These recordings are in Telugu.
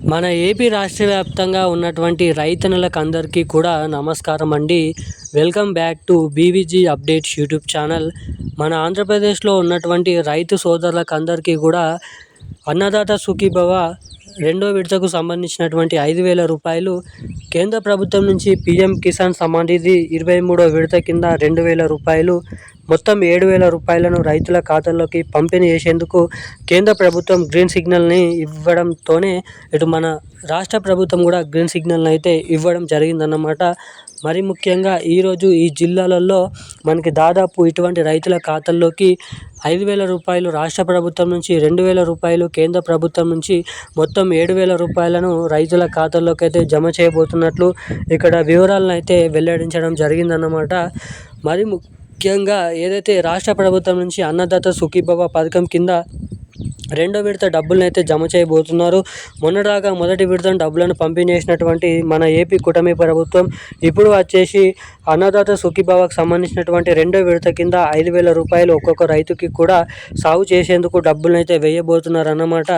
మన ఏపీ రాష్ట్ర వ్యాప్తంగా ఉన్నటువంటి రైతన్నలకు అందరికీ కూడా నమస్కారం అండి. Welcome back to BVG updates YouTube channel. మన ఆంధ్రప్రదేశ్లో ఉన్నటువంటి రైతు సోదరులకు అందరికీ కూడా అన్నదాత సుఖీభవ రెండో విడతకు సంబంధించినటువంటి 5,000 రూపాయలు కేంద్ర ప్రభుత్వం నుంచి పీఎం కిసాన్ సమ్మాన్ నిధి 23వ విడత కింద 2,000 రూపాయలు మొత్తం 7,000 రూపాయలను రైతుల ఖాతాల్లోకి పంపిణీ చేసేందుకు కేంద్ర ప్రభుత్వం గ్రీన్ సిగ్నల్ని ఇవ్వడంతోనే ఇటు మన రాష్ట్ర ప్రభుత్వం కూడా గ్రీన్ సిగ్నల్ని అయితే ఇవ్వడం జరిగిందన్నమాట. మరి ముఖ్యంగా ఈరోజు ఈ జిల్లాలలో మనకి దాదాపు ఇటువంటి రైతుల ఖాతాల్లోకి 5,000 రూపాయలు రాష్ట్ర ప్రభుత్వం నుంచి, 2,000 రూపాయలు కేంద్ర ప్రభుత్వం నుంచి మొత్తం 7,000 రూపాయలను రైతుల ఖాతాల్లోకి అయితే జమ చేయబోతున్నట్లు ఇక్కడ వివరాలను అయితే వెల్లడించడం జరిగిందన్నమాట. మరి ముఖ్యంగా ఏదైతే రాష్ట్ర ప్రభుత్వం నుంచి అన్నదాత సుఖీభవ పథకం కింద రెండో విడత డబ్బులను అయితే జమ చేయబోతున్నారు. మొన్నటిదాకా మొదటి విడత డబ్బులను పంపిణీ చేసినటువంటి మన ఏపీ కూటమి ప్రభుత్వం ఇప్పుడు వచ్చేసి అన్నదాత సుఖీభవకు సంబంధించినటువంటి రెండో విడత కింద 5,000 రూపాయలు ఒక్కొక్క రైతుకి కూడా సాగు చేసేందుకు డబ్బులను అయితే వేయబోతున్నారు అన్నమాట.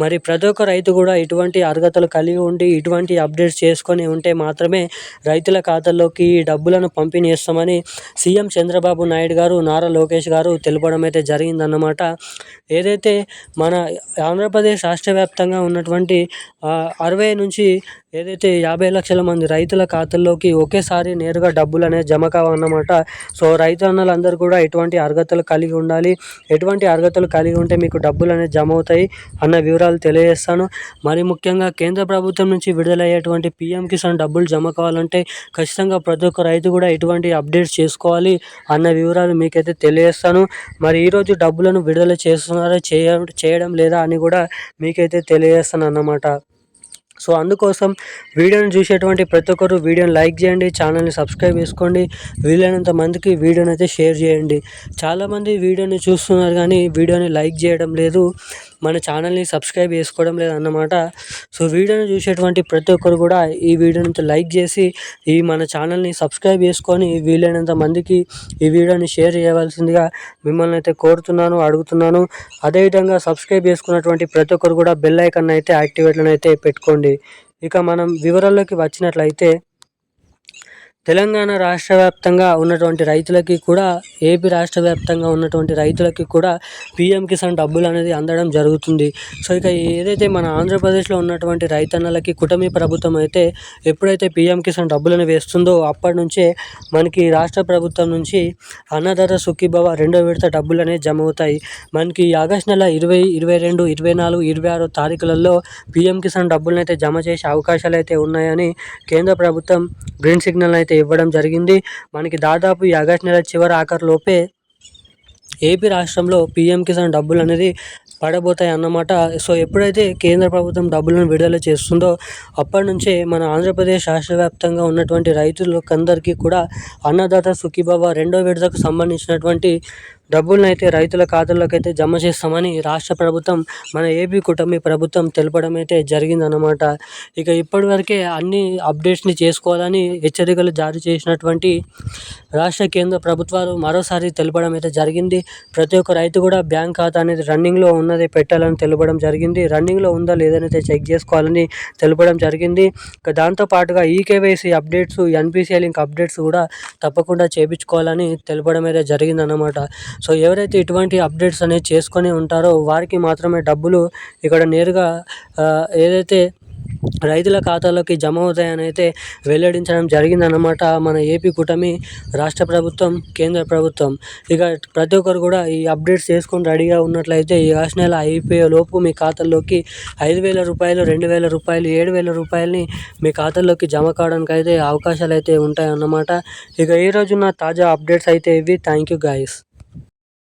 మరి ప్రతి ఒక్క రైతు కూడా ఇటువంటి అర్హతలు కలిగి ఉండి ఇటువంటి అప్డేట్స్ చేసుకొని ఉంటే మాత్రమే రైతుల ఖాతాల్లోకి ఈ డబ్బులను పంపిణీ చేస్తామని సీఎం చంద్రబాబు నాయుడు గారు, నారా లోకేష్ గారు తెలపడం అయితే జరిగిందన్నమాట. ఏదైతే మన ఆంధ్రప్రదేశ్ రాష్ట్ర వ్యాప్తంగా ఉన్నటువంటి 60 నుంచి ఏదైతే 50 లక్షల మంది రైతుల ఖాతాల్లోకి ఒకేసారి నేరుగా డబ్బులు అనేది జమ కావన్నమాట. సో రైతన్నలందరూ కూడా ఎటువంటి అర్హతలు కలిగి ఉండాలి, ఎటువంటి అర్హతలు కలిగి ఉంటే మీకు డబ్బులు అనేది జమ అవుతాయి అన్న వివరాలు తెలియజేస్తాను. మరి ముఖ్యంగా కేంద్ర ప్రభుత్వం నుంచి విడుదలయ్యేటువంటి పీఎం కిసాన్ డబ్బులు జమ కావాలంటే ఖచ్చితంగా ప్రతి ఒక్క రైతు కూడా ఎటువంటి అప్డేట్స్ చేసుకోవాలి అన్న వివరాలు మీకైతే తెలియజేస్తాను. మరి ఈరోజు డబ్బులను విడుదల చేస్తున్నారా చేయడం లేదా అని కూడా మీకైతే తెలియజేస్తాను అన్నమాట. సో అందుకోసం వీడియోని చూసేటువంటి ప్రతి ఒక్కరు వీడియోని లైక్ చేయండి, ఛానల్ని సబ్స్క్రైబ్ చేసుకోండి, వీలైనంత మందికి వీడియోని అయితే షేర్ చేయండి. చాలామంది వీడియోని చూస్తున్నారు కానీ వీడియోని లైక్ చేయడం లేదు, మన ఛానల్ని సబ్స్క్రైబ్ చేసుకోవడం లేదు అన్నమాట. సో వీడియోని చూసేటువంటి ప్రతి ఒక్కరు కూడా ఈ వీడియోని లైక్ చేసి ఈ మన ఛానల్ని సబ్స్క్రైబ్ చేసుకొని వీలైనంత మందికి ఈ వీడియోని షేర్ చేయవలసిందిగా మిమ్మల్ని అయితే కోరుతున్నాను, అడుగుతున్నాను. అదేవిధంగా సబ్స్క్రైబ్ చేసుకున్నటువంటి ప్రతి ఒక్కరు కూడా బెల్ ఐకాన్ అయితే యాక్టివేట్లను అయితే పెట్టుకోండి. ఇక మనం వివరాల్లోకి వచ్చినట్లయితే తెలంగాణ రాష్ట్ర వ్యాప్తంగా ఉన్నటువంటి రైతులకి కూడా, ఏపీ రాష్ట్ర వ్యాప్తంగా ఉన్నటువంటి రైతులకి కూడా పీఎం కిసాన్ డబ్బులు అనేది అందడం జరుగుతుంది. సో ఇక ఏదైతే మన ఆంధ్రప్రదేశ్లో ఉన్నటువంటి రైతన్నలకి కూటమి ప్రభుత్వం అయితే ఎప్పుడైతే పీఎం కిసాన్ డబ్బులను వేస్తుందో అప్పటి నుంచే మనకి రాష్ట్ర ప్రభుత్వం నుంచి అన్నదాత సుఖీభవ రెండో విడత డబ్బులు అనేది జమ అవుతాయి. మనకి ఆగస్టు నెల 20, 22, 24, 26 తారీఖులలో పీఎం కిసాన్ డబ్బులను అయితే జమ చేసే అవకాశాలు అయితే ఉన్నాయని కేంద్ర ప్రభుత్వం గ్రీన్ సిగ్నల్ అయితే ఇవ్వడం జరిగింది. మనకి దాదాపు ఈ ఆగస్టు నెల చివరి ఆఖరిలోపే ఏపీ రాష్ట్రంలో పీఎం కిసాన్ డబ్బులు అనేది పడబోతాయి అన్నమాట. సో ఎప్పుడైతే కేంద్ర ప్రభుత్వం డబ్బులను విడుదల చేస్తుందో అప్పటి నుంచే మన ఆంధ్రప్రదేశ్ రాష్ట్ర వ్యాప్తంగా ఉన్నటువంటి రైతులకందరికీ కూడా అన్నదాత సుఖీభవ రెండో విడతకు సంబంధించినటువంటి డబ్బులను అయితే రైతుల ఖాతాల్లోకి అయితే జమ చేస్తామని రాష్ట్ర ప్రభుత్వం, మన ఏపీ కూటమి ప్రభుత్వం తెలపడం అయితే జరిగిందన్నమాట. ఇక ఇప్పటివరకే అన్ని అప్డేట్స్ని చేసుకోవాలని హెచ్చరికలు జారీ చేసినటువంటి రాష్ట్ర కేంద్ర ప్రభుత్వాలు మరోసారి తెలపడం అయితే జరిగింది. ప్రతి ఒక్క రైతు కూడా బ్యాంక్ ఖాతా అనేది రన్నింగ్లో ఉన్నది పెట్టాలని తెలపడం జరిగింది. రన్నింగ్లో ఉందా లేదనైతే చెక్ చేసుకోవాలని తెలపడం జరిగింది. ఇక దాంతోపాటుగా eKYC updates, NPCI link updates కూడా తప్పకుండా చేయించుకోవాలని తెలపడం అయితే జరిగిందన్నమాట. సో ఎవరైతే ఇటువంటి అప్డేట్స్ అనేది చేసుకొని ఉంటారో వారికి మాత్రమే డబ్బులు ఇక్కడ నేరుగా ఏదైతే రైతుల ఖాతాలోకి జమ అవుతాయని అయితే వెల్లడించడం జరిగిందన్నమాట మన ఏపీ కూటమి రాష్ట్ర ప్రభుత్వం, కేంద్ర ప్రభుత్వం. ఇక ప్రతి ఒక్కరు కూడా ఈ అప్డేట్స్ చేసుకొని రెడీగా ఉన్నట్లయితే ఈ ఆగస్టు నెల అయిపోయే లోపు మీ ఖాతాల్లోకి 5,000 రూపాయలు, 2,000 రూపాయలు, 7,000 రూపాయలని మీ ఖాతాల్లోకి జమ కావడానికి అయితే అవకాశాలు అయితే ఉంటాయన్నమాట. ఇక ఈరోజు నా తాజా అప్డేట్స్ అయితే ఇవి. Thank you guys.